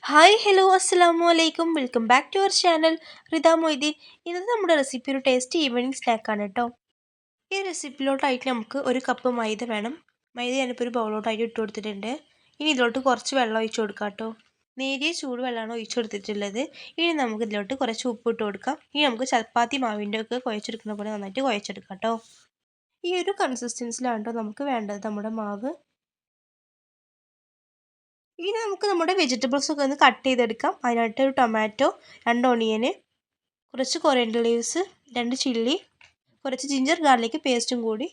Hi hello അസ്സലാമു അലൈക്കും welcome back to our channel Ritha Moideen. ഇന്നത്തെ നമ്മുടെ റെസിപ്പി ഒരു ടേസ്റ്റി ഈവനിങ് സ്നാക്കാണ് കേട്ടോ. ഈ റെസിപ്പിയിലോട്ടായിട്ട് നമുക്ക് ഒരു കപ്പ് മൈദ വേണം. മൈദ ഞാനിപ്പോൾ ഒരു ബൗളിലോട്ടായിട്ട് ഇട്ട് കൊടുത്തിട്ടുണ്ട്. ഇനി ഇതിലോട്ട് കുറച്ച് വെള്ളം ഒഴിച്ചു കൊടുക്കാം കേട്ടോ. നേരിയ ചൂട് വെള്ളമാണ് ഒഴിച്ചു കൊടുത്തിട്ടുള്ളത്. ഇനി നമുക്ക് ഇതിലോട്ട് കുറച്ച് ഉപ്പ് ഇട്ട് കൊടുക്കാം. ഇനി നമുക്ക് ചപ്പാത്തി മാവിൻ്റെ ഒക്കെ കുഴച്ചെടുക്കുന്ന പോലെ നന്നായിട്ട് കുഴച്ചെടുക്കാം കേട്ടോ. ഈ ഒരു കൺസിസ്റ്റൻസിലാണ് കേട്ടോ നമുക്ക് വേണ്ടത് നമ്മുടെ മാവ്. ഇനി നമുക്ക് നമ്മുടെ വെജിറ്റബിൾസ് ഒക്കെ ഒന്ന് കട്ട് ചെയ്തെടുക്കാം. അതിനായിട്ട് ഒരു ടൊമാറ്റോ, 2 ഓണിയന്, കുറച്ച് കൊറിയൻഡർ ലീവ്സ്, 2 ചില്ലി, കുറച്ച് ജിഞ്ചർ ഗാർലിക് പേസ്റ്റും കൂടി.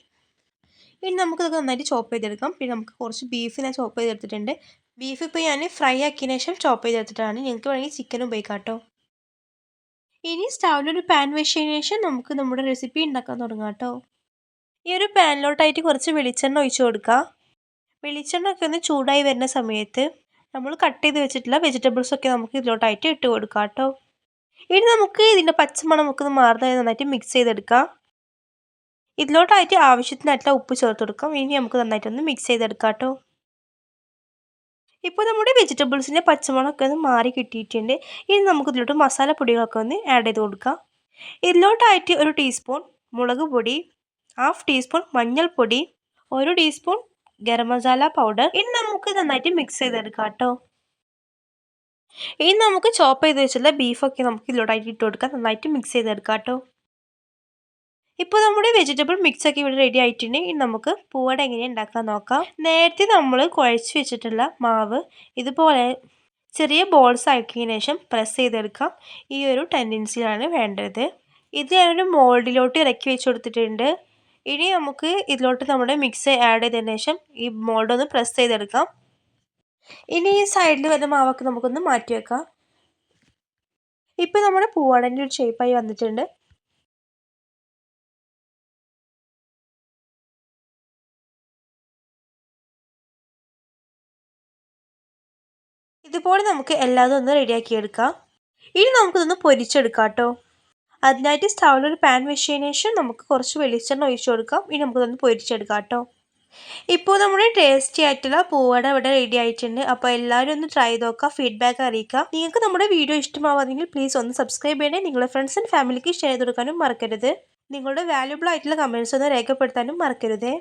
ഇനി നമുക്കിതൊക്കെ നന്നായിട്ട് ചോപ്പ് ചെയ്തെടുക്കാം. പിന്നെ നമുക്ക് കുറച്ച് ബീഫ് ഞാൻ ചോപ്പ് ചെയ്തെടുത്തിട്ടുണ്ട്. ബീഫ് ഇപ്പോൾ ഞാൻ ഫ്രൈ ആക്കിയതിന് ശേഷം ചോപ്പ് ചെയ്തെടുത്തിട്ടാണ്. നിങ്ങൾക്ക് വേണമെങ്കിൽ ചിക്കൻ ഉപയോഗിക്കാം കേട്ടോ. ഇനി സ്റ്റൗവിലൊരു പാൻ വെച്ചതിന് ശേഷം നമുക്ക് നമ്മുടെ റെസിപ്പി ഉണ്ടാക്കാൻ തുടങ്ങാം കേട്ടോ. ഈ ഒരു പാനിലോട്ടായിട്ട് കുറച്ച് വെളിച്ചെണ്ണ ഒഴിച്ചു കൊടുക്കുക. വെളിച്ചെണ്ണ ഒക്കെ ഒന്ന് ചൂടായി വരുന്ന സമയത്ത് നമ്മൾ കട്ട് ചെയ്ത് വെച്ചിട്ടുള്ള വെജിറ്റബിൾസൊക്കെ നമുക്ക് ഇതിലോട്ടായിട്ട് ഇട്ട് കൊടുക്കാം കേട്ടോ. ഇനി നമുക്ക് ഇതിൻ്റെ പച്ചമണം നമുക്ക് മാറുന്നതായി നന്നായിട്ട് മിക്സ് ചെയ്തെടുക്കാം. ഇതിലോട്ടായിട്ട് ആവശ്യത്തിനായിട്ടുള്ള ഉപ്പ് ചേർത്ത് കൊടുക്കാം. ഇനി നമുക്ക് നന്നായിട്ടൊന്ന് മിക്സ് ചെയ്തെടുക്കാം കേട്ടോ. ഇപ്പോൾ നമ്മുടെ വെജിറ്റബിൾസിൻ്റെ പച്ചമണമൊക്കെ ഒന്ന് മാറി കിട്ടിയിട്ടുണ്ട്. ഇനി നമുക്ക് ഇതിലോട്ട് മസാലപ്പൊടികളൊക്കെ ഒന്ന് ആഡ് ചെയ്ത് കൊടുക്കാം. ഇതിലോട്ടായിട്ട് 1 ടീസ്പൂൺ മുളക് പൊടി, 1/2 ടീസ്പൂൺ മഞ്ഞൾപ്പൊടി, 1 ടീസ്പൂൺ ഗരം മസാല പൗഡർ. ഇനി നമുക്ക് നന്നായിട്ട് മിക്സ് ചെയ്തെടുക്കാം കേട്ടോ. ഇനി നമുക്ക് ചോപ്പ് ചെയ്ത് വെച്ചുള്ള ബീഫൊക്കെ നമുക്ക് ഇതിലോട്ടായിട്ട് ഇട്ട് കൊടുക്കാം. നന്നായിട്ട് മിക്സ് ചെയ്തെടുക്കാം കേട്ടോ. ഇപ്പോൾ നമ്മുടെ വെജിറ്റബിൾ മിക്സൊക്കെ ഇവിടെ റെഡി ആയിട്ടുണ്ട്. ഇനി നമുക്ക് പൂവട എങ്ങനെയാണ് ഉണ്ടാക്കാൻ നോക്കാം. നേരത്തെ നമ്മൾ കുഴച്ച് വെച്ചിട്ടുള്ള മാവ് ഇതുപോലെ ചെറിയ ബോൾസ് ആക്കിയതിന് ശേഷം പ്രസ് ചെയ്തെടുക്കാം. ഈ ഒരു ടെൻഡൻസിയാണ് വേണ്ടത്. ഇത് ഞാനൊരു മോൾഡിലോട്ട് ഇറക്കി വെച്ച് കൊടുത്തിട്ടുണ്ട്. ഇനി നമുക്ക് ഇതിലോട്ട് നമ്മുടെ മിക്സ് ആഡ് ചെയ്തതിന് ശേഷം ഈ മോൾഡ് ഒന്ന് പ്രസ് ചെയ്തെടുക്കാം. ഇനി ഈ സൈഡിൽ വരുന്ന മാവൊക്കെ നമുക്കൊന്ന് മാറ്റി വെക്കാം. ഇപ്പോൾ നമ്മുടെ പൂവാടൻ്റെ ഒരു ഷേപ്പായി വന്നിട്ടുണ്ട്. ഇതുപോലെ നമുക്ക് എല്ലാതും ഒന്ന് റെഡിയാക്കി എടുക്കാം. ഇനി നമുക്കിതൊന്ന് പൊരിച്ചെടുക്കാം കേട്ടോ. അതിനായിട്ട് സ്റ്റൗവിലൊരു പാൻ വെച്ചതിന് ശേഷം നമുക്ക് കുറച്ച് വെളിച്ചെണ്ണ ഒഴിച്ചു കൊടുക്കാം. ഇനി നമുക്കിതൊന്ന് പൊരിച്ചെടുക്കാം കേട്ടോ. ഇപ്പോൾ നമ്മുടെ ടേസ്റ്റി ആയിട്ടുള്ള പൂവട ഇവിടെ റെഡി ആയിട്ടുണ്ട്. അപ്പോൾ എല്ലാവരും ഒന്ന് ട്രൈ ചെയ്ത് നോക്കുക, ഫീഡ്ബാക്ക് അറിയിക്കുക. നിങ്ങൾക്ക് നമ്മുടെ വീഡിയോ ഇഷ്ടമാവുമെങ്കിൽ പ്ലീസ് ഒന്ന് സബ്സ്ക്രൈബ് ചെയ്യണേ. നിങ്ങളുടെ ഫ്രണ്ട്സ് ആൻഡ് ഫാമിലിക്ക് ഷെയർ ചെയ്ത് കൊടുക്കാനും മറക്കരുത്. നിങ്ങളുടെ വാല്യുബിൾ ആയിട്ടുള്ള കമൻറ്റ്സ് ഒന്ന് രേഖപ്പെടുത്താനും മറക്കരുത്.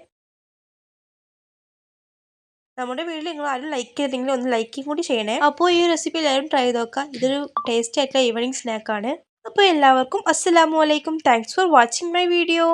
നമ്മുടെ വീഡിയോ നിങ്ങൾ ആരും ലൈക്ക് ചെയ്തില്ലെങ്കിൽ ഒന്ന് ലൈക്കും കൂടി ചെയ്യണേ. അപ്പോൾ ഈ റെസിപ്പി എല്ലാവരും ട്രൈ ചെയ്ത് നോക്കാം. ഇതൊരു ടേസ്റ്റി ആയിട്ടുള്ള ഈവനിങ് സ്നാക്കാണ്. അപ്പോൾ എല്ലാവർക്കും അസ്സലാമു അലൈക്കും. Thanks for watching my video.